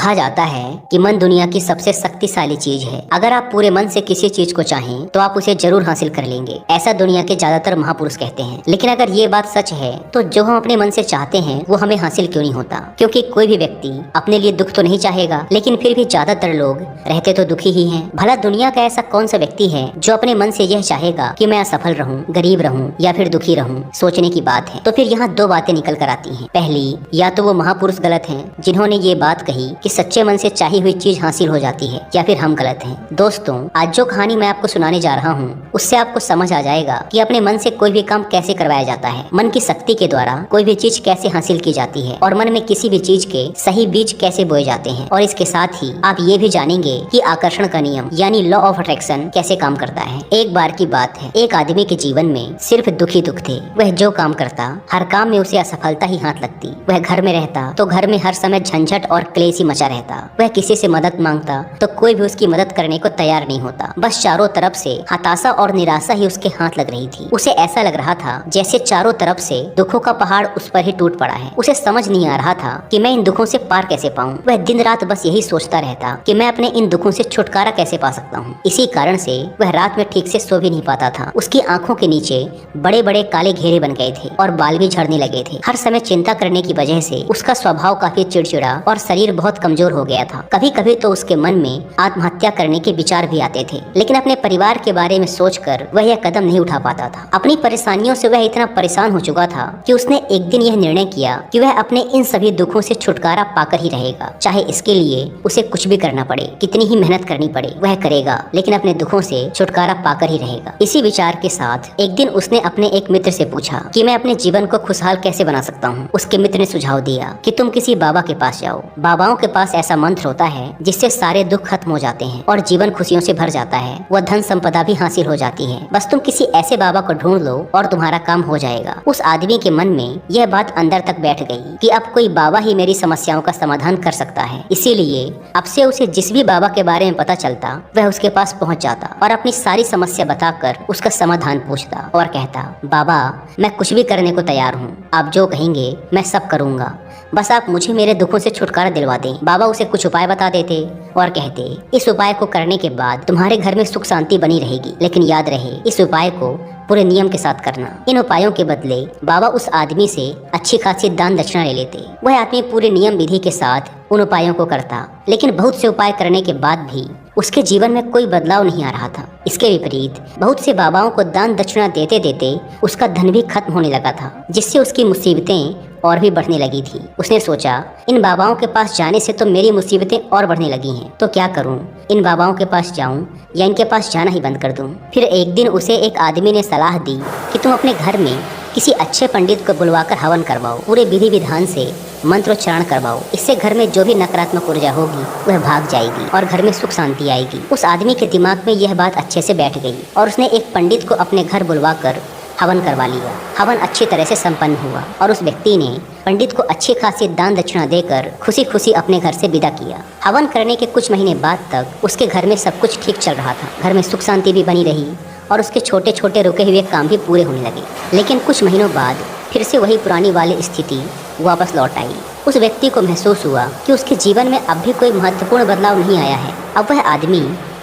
कहा जाता है कि मन दुनिया की सबसे शक्तिशाली चीज है। अगर आप पूरे मन से किसी चीज को चाहें तो आप उसे जरूर हासिल कर लेंगे, ऐसा दुनिया के ज्यादातर महापुरुष कहते हैं। लेकिन अगर ये बात सच है तो जो हम अपने मन से चाहते हैं वो हमें हासिल क्यों नहीं होता? क्योंकि कोई भी व्यक्ति अपने लिए दुख तो नहीं चाहेगा, लेकिन फिर भी ज्यादातर लोग रहते तो दुखी ही हैं। भला दुनिया का ऐसा कौन सा व्यक्ति है जो अपने मन से यह चाहेगा कि मैं असफल रहूं, गरीब रहूं या फिर दुखी रहूं? सोचने की बात है। तो फिर यहाँ दो बातें निकल कर आती हैं। पहली, या तो वो महापुरुष गलत हैं जिन्होंने ये बात कही कि सच्चे मन से चाही हुई चीज हासिल हो जाती है, या फिर हम गलत हैं। दोस्तों, आज जो कहानी मैं आपको सुनाने जा रहा हूँ उससे आपको समझ आ जाएगा कि अपने मन से कोई भी काम कैसे करवाया जाता है, मन की शक्ति के द्वारा कोई भी चीज कैसे हासिल की जाती है और मन में किसी भी चीज के सही बीज कैसे बोए जाते हैं। और इसके साथ ही आप ये भी जानेंगे कि आकर्षण का नियम यानी लॉ ऑफ अट्रैक्शन कैसे काम करता है। एक बार की बात है, एक आदमी के जीवन में सिर्फ दुख ही दुख थे। वह जो काम करता हर काम में उसे असफलता ही हाथ लगती। वह घर में रहता तो घर में हर समय झंझट और क्लेश ही मचा रहता। वह किसी से मदद मांगता तो कोई भी उसकी मदद करने को तैयार नहीं होता। बस चारों तरफ से हताशा और निराशा ही उसके हाथ लग रही थी। उसे ऐसा लग रहा था जैसे चारों तरफ से दुखों का पहाड़ उस पर ही टूट पड़ा है। उसे समझ नहीं आ रहा था कि मैं इन दुखों से पार कैसे पाऊं। वह दिन रात बस यही सोचता रहता कि मैं अपने इन दुखों से छुटकारा कैसे पा सकता हूँ। इसी कारण से वह रात में ठीक से सो भी नहीं पाता था। उसकी आंखों के नीचे बड़े बड़े काले घेरे बन गए थे और बाल भी झड़ने लगे थे। हर समय चिंता करने की वजह से उसका स्वभाव काफी चिड़चिड़ा और शरीर बहुत कमजोर हो गया था। कभी कभी तो उसके मन में आत्महत्या करने के विचार भी आते थे, लेकिन अपने परिवार के बारे में सोचकर वह यह कदम नहीं उठा पाता था। अपनी परेशानियों से वह इतना परेशान हो चुका था कि उसने एक दिन यह निर्णय किया कि वह अपने इन सभी दुखों से छुटकारा पाकर ही रहेगा, चाहे इसके लिए उसे कुछ भी करना पड़े, कितनी ही मेहनत करनी पड़े वह करेगा, लेकिन अपने दुखों से छुटकारा पाकर ही रहेगा। इसी विचार के साथ एक दिन उसने अपने एक मित्र से पूछा कि मैं अपने जीवन को खुशहाल कैसे बना सकता हूँ। उसके मित्र ने सुझाव दिया कि तुम किसी बाबा के पास जाओ। बाबाओं के पास ऐसा मंत्र होता है जिससे सारे दुख खत्म हो जाते हैं और जीवन खुशियों से भर जाता है। वह धन संपदा भी हासिल हो जाती है। बस तुम किसी ऐसे बाबा को ढूंढ लो और तुम्हारा काम हो जाएगा। उस आदमी के मन में यह बात अंदर तक बैठ गई कि अब कोई बाबा ही मेरी समस्याओं का समाधान कर सकता है। इसीलिए अब से उसे जिस भी बाबा के बारे में पता चलता वह उसके पास पहुंच जाता और अपनी सारी समस्या बताकर उसका समाधान पूछता और कहता, बाबा मैं कुछ भी करने को तैयार हूँ, आप जो कहेंगे मैं सब करूँगा, बस आप मुझे मेरे दुखों से छुटकारा दिलवा दें। बाबा उसे कुछ उपाय बता देते और कहते, इस उपाय को करने के बाद तुम्हारे घर में सुख शांति बनी रहेगी, लेकिन याद रहे इस उपाय को पूरे नियम के साथ करना। इन उपायों के बदले बाबा उस आदमी से अच्छी खासी दान दक्षिणा ले लेते। वह आदमी पूरे नियम विधि के साथ उन उपायों को करता, लेकिन बहुत से उपाय करने के बाद भी उसके जीवन में कोई बदलाव नहीं आ रहा था। इसके विपरीत बहुत से बाबाओं को दान दक्षिणा देते देते उसका धन भी खत्म होने लगा था, जिससे उसकी मुसीबतें और भी बढ़ने लगी थी। उसने सोचा, इन बाबाओं के पास जाने से तो मेरी मुसीबतें और बढ़ने लगी हैं, तो क्या करूं? इन बाबाओं के पास जाऊं या इनके पास जाना ही बंद कर दूं? फिर एक दिन उसे एक आदमी ने सलाह दी कि तुम अपने घर में किसी अच्छे पंडित को बुलवाकर हवन करवाओ, पूरे विधि विधान से मंत्रोच्चारण करवाओ। इससे घर में जो भी नकारात्मक ऊर्जा होगी वह भाग जाएगी और घर में सुख शांति आएगी। उस आदमी के दिमाग में यह बात अच्छे से बैठ गई और उसने एक पंडित को अपने घर बुलवाकर हवन करवा लिया। हवन अच्छी तरह से संपन्न हुआ और उस व्यक्ति ने पंडित को अच्छी खासी दान दक्षिणा देकर खुशी खुशी अपने घर से विदा किया। हवन करने के कुछ महीने बाद तक उसके घर में सब कुछ ठीक चल रहा था। घर में सुख शांति भी बनी रही और उसके छोटे छोटे रुके हुए काम भी पूरे होने लगे। लेकिन कुछ महीनों बाद फिर से वही पुरानी वाली स्थिति वापस लौट आई। उस व्यक्ति को महसूस हुआ कि उसके जीवन में अब भी कोई महत्वपूर्ण बदलाव नहीं आया है। अब वह आदमी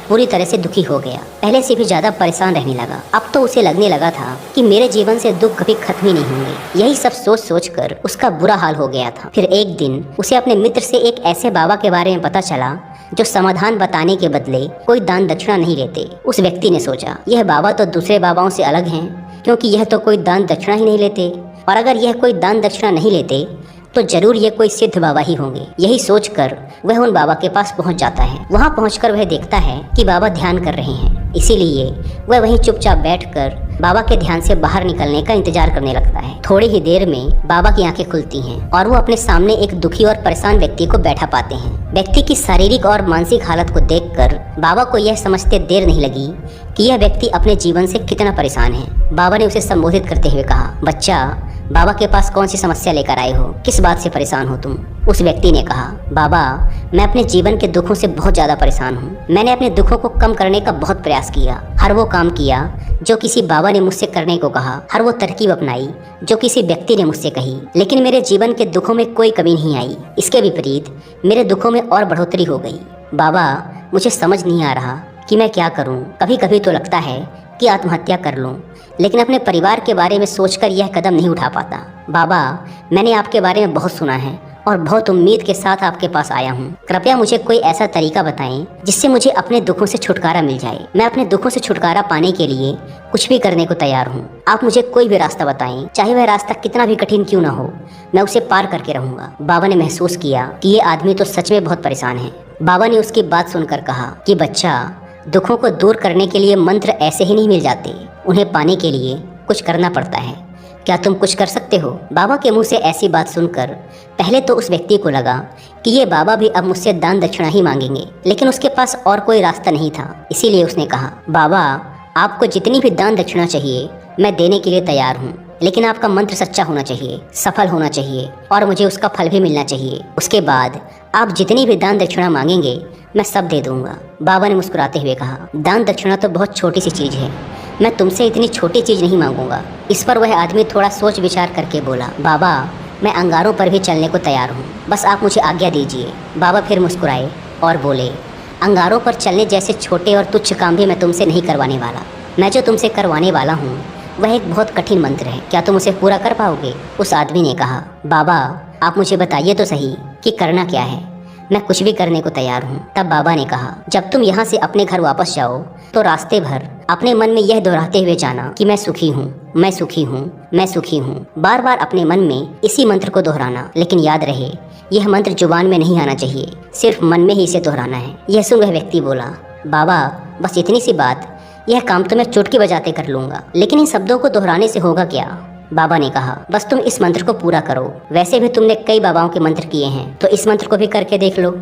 पूरी तरह से दुखी हो गया, पहले से भी ज्यादा परेशान रहने लगा। अब तो उसे लगने लगा था कि मेरे जीवन से दुख कभी खत्म ही नहीं होंगे। यही सब सोच सोच कर उसका बुरा हाल हो गया था। फिर एक दिन उसे अपने मित्र से एक ऐसे बाबा के बारे में पता चला जो समाधान बताने के बदले कोई दान दक्षिणा नहीं लेते। उस व्यक्ति ने सोचा, यह बाबा तो दूसरे बाबाओं से अलग हैं, क्योंकि यह तो कोई दान दक्षिणा ही नहीं लेते, और अगर यह कोई दान दक्षिणा नहीं लेते तो जरूर ये कोई सिद्ध बाबा ही होंगे। यही सोचकर वह उन बाबा के पास पहुंच जाता है। वहां पहुंचकर वह देखता है कि बाबा ध्यान कर रहे हैं, इसीलिए वह वहीं चुपचाप बैठकर बाबा के ध्यान से बाहर निकलने का इंतजार करने लगता है। थोड़ी ही देर में बाबा की आंखें खुलती हैं और वो अपने सामने एक दुखी और परेशान व्यक्ति को बैठा पाते हैं। व्यक्ति की शारीरिक और मानसिक हालत को देखकर बाबा को यह समझते देर नहीं लगी कि यह व्यक्ति अपने जीवन से कितना परेशान है। बाबा ने उसे संबोधित करते हुए कहा, बच्चा, बाबा के पास कौन सी समस्या लेकर आए हो? किस बात से परेशान हो तुम? उस व्यक्ति ने कहा, बाबा, मैं अपने जीवन के दुखों से बहुत ज्यादा परेशान हूँ। मैंने अपने दुखों को कम करने का बहुत प्रयास किया। हर वो काम किया जो किसी बाबा ने मुझसे करने को कहा, हर वो तरकीब अपनाई जो किसी व्यक्ति ने मुझसे कही, लेकिन मेरे जीवन के दुखों में कोई कमी नहीं आई। इसके विपरीत मेरे दुखों में और बढ़ोतरी हो गई। बाबा, मुझे समझ नहीं आ रहा कि मैं क्या करूं। कभी कभी तो लगता है कि आत्महत्या कर लूं, लेकिन अपने परिवार के बारे में सोचकर यह कदम नहीं उठा पाता। बाबा, मैंने आपके बारे में बहुत सुना है और बहुत उम्मीद के साथ आपके पास आया हूँ। कृपया मुझे कोई ऐसा तरीका बताएं जिससे मुझे अपने दुखों से छुटकारा मिल जाए। मैं अपने दुखों से छुटकारा पाने के लिए कुछ भी करने को तैयार हूँ। आप मुझे कोई भी रास्ता बताएं, चाहे वह रास्ता कितना भी कठिन क्यों ना हो, मैं उसे पार करके रहूंगा। बाबा ने महसूस किया कि ये आदमी तो सच में बहुत परेशान है। बाबा ने उसकी बात सुनकर कहा कि बच्चा, दुखों को दूर करने के लिए मंत्र ऐसे ही नहीं मिल जाते, उन्हें पाने के लिए कुछ करना पड़ता है। क्या तुम कुछ कर सकते हो? बाबा के मुंह से ऐसी बात सुनकर पहले तो उस व्यक्ति को लगा कि ये बाबा भी अब मुझसे दान दक्षिणा ही मांगेंगे, लेकिन उसके पास और कोई रास्ता नहीं था। इसीलिए उसने कहा, बाबा, आपको जितनी भी दान दक्षिणा चाहिए मैं देने के लिए तैयार हूँ, लेकिन आपका मंत्र सच्चा होना चाहिए, सफल होना चाहिए और मुझे उसका फल भी मिलना चाहिए। उसके बाद आप जितनी भी दान दक्षिणा मांगेंगे मैं सब दे दूंगा। बाबा ने मुस्कुराते हुए कहा, दान दक्षिणा तो बहुत छोटी सी चीज़ है, मैं तुमसे इतनी छोटी चीज़ नहीं मांगूंगा। इस पर वह आदमी थोड़ा सोच विचार करके बोला, बाबा, मैं अंगारों पर भी चलने को तैयार हूँ, बस आप मुझे आज्ञा दीजिए। बाबा फिर मुस्कुराए और बोले, अंगारों पर चलने जैसे छोटे और तुच्छ काम भी मैं तुमसे नहीं करवाने वाला। मैं जो तुमसे करवाने वाला हूँ वह एक बहुत कठिन मंत्र है, क्या तुम उसे पूरा कर पाओगे? उस आदमी ने कहा, बाबा, आप मुझे बताइए तो सही कि करना क्या है, मैं कुछ भी करने को तैयार हूँ। तब बाबा ने कहा, जब तुम यहाँ से अपने घर वापस जाओ तो रास्ते भर अपने मन में यह दोहराते हुए जाना कि मैं सुखी हूँ, मैं सुखी हूँ, मैं सुखी हूँ। बार बार अपने मन में इसी मंत्र को दोहराना, लेकिन याद रहे यह मंत्र जुबान में नहीं आना चाहिए, सिर्फ मन में ही इसे दोहराना है। यह सुन वह व्यक्ति बोला, बाबा, बस इतनी सी बात, यह काम तो मैं चुटकी बजाते कर लूँगा, लेकिन इन शब्दों को दोहराने से होगा क्या? बाबा ने कहा, बस तुम इस मंत्र को पूरा करो, वैसे भी तुमने कई बाबाओं के मंत्र किए हैं, तो इस मंत्र को भी करके देख लो।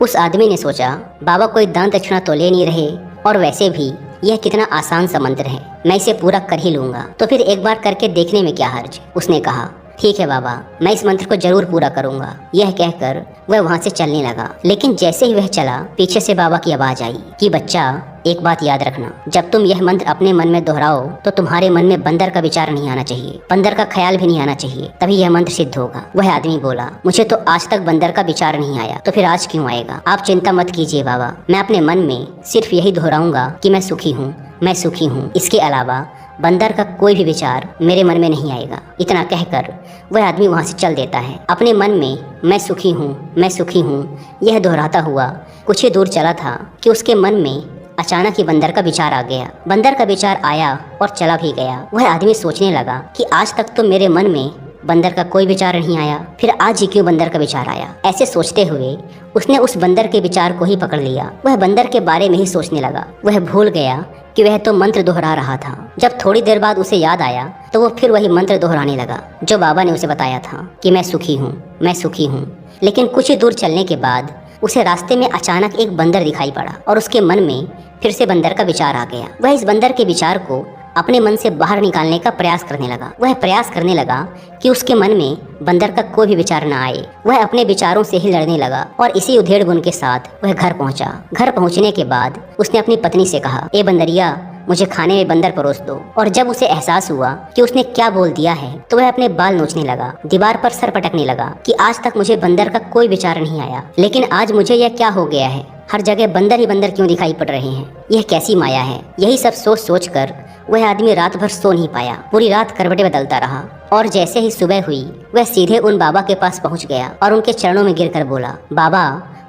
उस आदमी ने सोचा, बाबा कोई दान दक्षिणा तो ले नहीं रहे और वैसे भी यह कितना आसान सा मंत्र है, मैं इसे पूरा कर ही लूँगा, तो फिर एक बार करके देखने में क्या हर्ज। उसने कहा, ठीक है बाबा, मैं इस मंत्र को जरूर पूरा करूँगा। यह कहकर वह वहाँ से चलने लगा, लेकिन जैसे ही वह चला पीछे से बाबा की आवाज़ आई कि बच्चा, एक बात याद रखना, जब तुम यह मंत्र अपने मन में दोहराओ तो तुम्हारे मन में बंदर का विचार नहीं आना चाहिए, बंदर का ख्याल भी नहीं आना चाहिए, तभी यह मंत्र सिद्ध होगा। वह आदमी बोला, मुझे तो आज तक बंदर का विचार नहीं आया, तो फिर आज क्यों आएगा? आप चिंता मत कीजिए बाबा, मैं अपने मन में सिर्फ यही दोहराऊंगा कि मैं सुखी हूँ, मैं सुखी हूँ। इसके अलावा बंदर का कोई भी विचार मेरे मन में नहीं आएगा। इतना कहकर वह आदमी वहाँ से चल देता है, अपने मन में मैं सुखी हूँ, मैं सुखी हूँ यह दोहराता हुआ कुछ ही दूर चला था कि उसके मन में अचानक ही बंदर का विचार आ गया। बंदर का विचार आया और चला भी गया। वह आदमी सोचने लगा कि आज तक तो मेरे मन में बंदर का कोई विचार नहीं आया, फिर आज ही क्यों बंदर का विचार आया? ऐसे सोचते हुए उसने उस बंदर के विचार को ही पकड़ लिया। वह बंदर के बारे में ही सोचने लगा। वह भूल गया कि वह तो मंत्र दोहरा रहा था। जब थोड़ी देर बाद उसे याद आया तो वो फिर वही मंत्र दोहराने लगा जो बाबा ने उसे बताया था कि मैं सुखी हूँ, मैं सुखी हूँ। लेकिन कुछ ही दूर चलने के बाद उसे रास्ते में अचानक एक बंदर दिखाई पड़ा और उसके मन में फिर से बंदर का विचार आ गया। वह इस बंदर के विचार को अपने मन से बाहर निकालने का प्रयास करने लगा। वह प्रयास करने लगा कि उसके मन में बंदर का कोई भी विचार न आए। वह अपने विचारों से ही लड़ने लगा और इसी उधेड़ बुन के साथ वह घर पहुंचा। घर पहुंचने के बाद उसने अपनी पत्नी से कहा, ए बंदरिया, मुझे खाने में बंदर परोस दो। और जब उसे एहसास हुआ कि उसने क्या बोल दिया है तो वह अपने बाल नोचने लगा, दीवार पर सर पटकने लगा कि आज तक मुझे बंदर का कोई विचार नहीं आया, लेकिन आज मुझे यह क्या हो गया है? हर जगह बंदर ही बंदर क्यों दिखाई पड़ रहे हैं? यह कैसी माया है? यही सब सोच सोच कर वह आदमी रात भर सो नहीं पाया। पूरी रात करवटें बदलता रहा और जैसे ही सुबह हुई वह सीधे उन बाबा के पास पहुंच गया और उनके चरणों में गिरकर बोला, बाबा,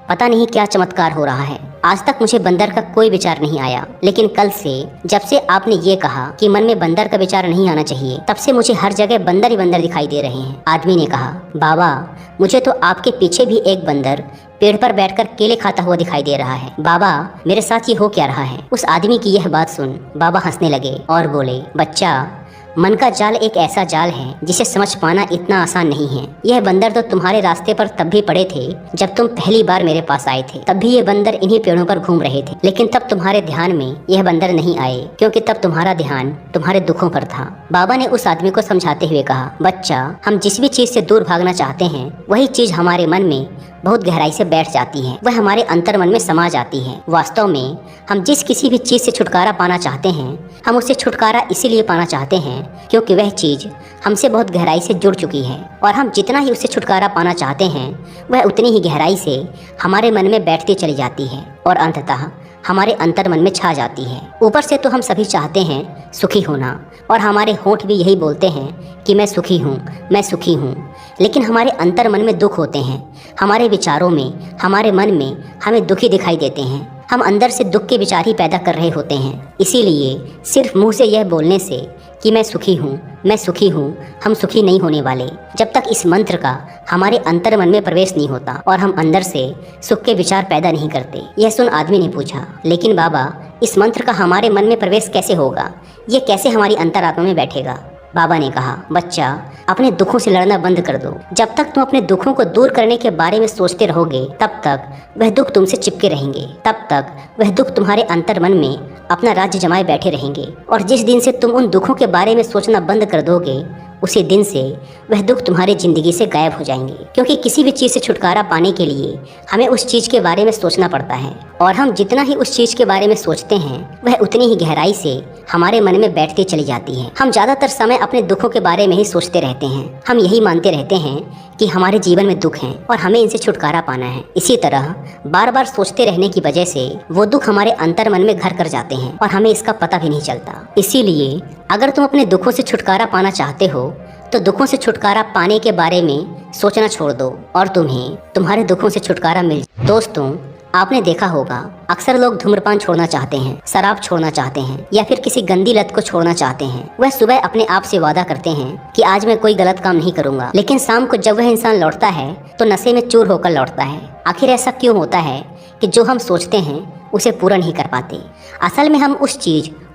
पता नहीं क्या चमत्कार हो रहा है, आज तक मुझे बंदर का कोई विचार नहीं आया, लेकिन कल से जब से आपने ये कहा कि मन में बंदर का विचार नहीं आना चाहिए, तब से मुझे हर जगह बंदर ही बंदर दिखाई दे रहे हैं। आदमी ने कहा, बाबा, मुझे तो आपके पीछे भी एक बंदर पेड़ पर बैठकर केले खाता हुआ दिखाई दे रहा है। बाबा, मेरे साथ ये हो क्या रहा है? उस आदमी की यह बात सुन बाबा हंसने लगे और बोले, बच्चा, मन का जाल एक ऐसा जाल है जिसे समझ पाना इतना आसान नहीं है। यह बंदर तो तुम्हारे रास्ते पर तब भी पड़े थे जब तुम पहली बार मेरे पास आए थे। तब भी ये बंदर इन्हीं पेड़ों पर घूम रहे थे, लेकिन तब तुम्हारे ध्यान में यह बंदर नहीं आए, क्योंकि तब तुम्हारा ध्यान तुम्हारे दुखों पर था। बाबा ने उस आदमी को समझाते हुए कहा, बच्चा, हम जिस भी चीज से दूर भागना चाहते हैं वही चीज हमारे मन में बहुत गहराई से बैठ जाती है, वह हमारे अंतर मन में समा जाती है। वास्तव में हम जिस किसी भी चीज से छुटकारा पाना चाहते हैं, हम उससे छुटकारा इसीलिए पाना चाहते हैं क्योंकि वह चीज हमसे बहुत गहराई से जुड़ चुकी है, और हम जितना ही उससे छुटकारा पाना चाहते हैं वह उतनी ही गहराई से हमारे मन में बैठती चली जाती है और अंततः हमारे अंतर मन में छा जाती है। ऊपर से तो हम सभी चाहते हैं सुखी होना, और हमारे होंठ भी यही बोलते हैं कि मैं सुखी हूँ, मैं सुखी हूँ, लेकिन हमारे अंतर मन में दुख होते हैं। हमारे विचारों में, हमारे मन में हमें दुखी दिखाई देते हैं। हम अंदर से दुख के विचार ही पैदा कर रहे होते हैं। इसीलिए सिर्फ मुंह से यह बोलने से कि मैं सुखी हूँ, मैं सुखी हूँ, हम सुखी नहीं होने वाले जब तक इस मंत्र का हमारे अंतर मन में प्रवेश नहीं होता और हम अंदर से सुख के विचार पैदा नहीं करते। यह सुन आदमी ने पूछा, लेकिन बाबा, इस मंत्र का हमारे मन में प्रवेश कैसे होगा? ये कैसे हमारी अंतरात्मा में बैठेगा? बाबा ने कहा, बच्चा, अपने दुखों से लड़ना बंद कर दो। जब तक तुम अपने दुखों को दूर करने के बारे में सोचते रहोगे तब तक वह दुख तुमसे चिपके रहेंगे, तब तक वह दुख तुम्हारे अंतर मन में अपना राज्य जमाए बैठे रहेंगे। और जिस दिन से तुम उन दुखों के बारे में सोचना बंद कर दोगे उसी दिन से वह दुख तुम्हारी जिंदगी से गायब हो जाएंगे, क्योंकि किसी भी चीज़ से छुटकारा पाने के लिए हमें उस चीज़ के बारे में सोचना पड़ता है, और हम जितना ही उस चीज़ के बारे में सोचते हैं वह उतनी ही गहराई से हमारे मन में बैठती चली जाती है। हम ज़्यादातर समय अपने दुखों के बारे में ही सोचते रहते हैं। हम यही मानते रहते हैं कि हमारे जीवन में दुख हैं और हमें इनसे छुटकारा पाना है। इसी तरह बार बार सोचते रहने की वजह से वो दुख हमारे अंतर मन में घर कर जाते हैं और हमें इसका पता भी नहीं चलता। इसीलिए अगर तुम अपने दुखों से छुटकारा पाना चाहते हो तो दुखों से छुटकारा पाने के बारे में सोचना छोड़ दो और तुम्हें तुम्हारे दुखों से छुटकारा मिल। दोस्तों, आपने देखा होगा अक्सर लोग धूम्रपान छोड़ना चाहते हैं, शराब छोड़ना चाहते हैं, या फिर किसी गंदी लत को छोड़ना चाहते हैं। वह सुबह अपने आप से वादा करते हैं कि आज मैं कोई गलत काम नहीं करूंगा, लेकिन शाम को जब वह इंसान लौटता है तो नशे में चूर होकर लौटता है। आखिर ऐसा क्यों होता है कि जो हम सोचते हैं उसे पूरा नहीं कर पाते? असल में हम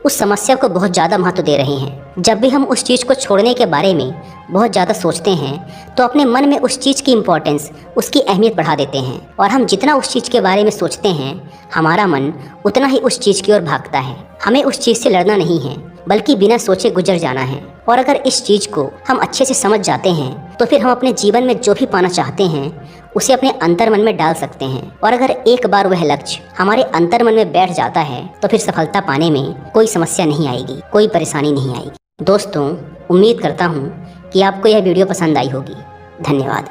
उस समस्या को बहुत ज़्यादा महत्व दे रहे हैं। जब भी हम उस चीज़ को छोड़ने के बारे में बहुत ज़्यादा सोचते हैं तो अपने मन में उस चीज़ की इम्पोर्टेंस, उसकी अहमियत बढ़ा देते हैं, और हम जितना उस चीज़ के बारे में सोचते हैं हमारा मन उतना ही उस चीज़ की ओर भागता है। हमें उस चीज़ से लड़ना नहीं है, बल्कि बिना सोचे गुजर जाना है। और अगर इस चीज़ को हम अच्छे से समझ जाते हैं तो फिर हम अपने जीवन में जो भी पाना चाहते हैं उसे अपने अंतर मन में डाल सकते हैं। और अगर एक बार वह लक्ष्य हमारे अंतर मन में बैठ जाता है तो फिर सफलता पाने में कोई समस्या नहीं आएगी, कोई परेशानी नहीं आएगी। दोस्तों, उम्मीद करता हूँ कि आपको यह वीडियो पसंद आई होगी। धन्यवाद।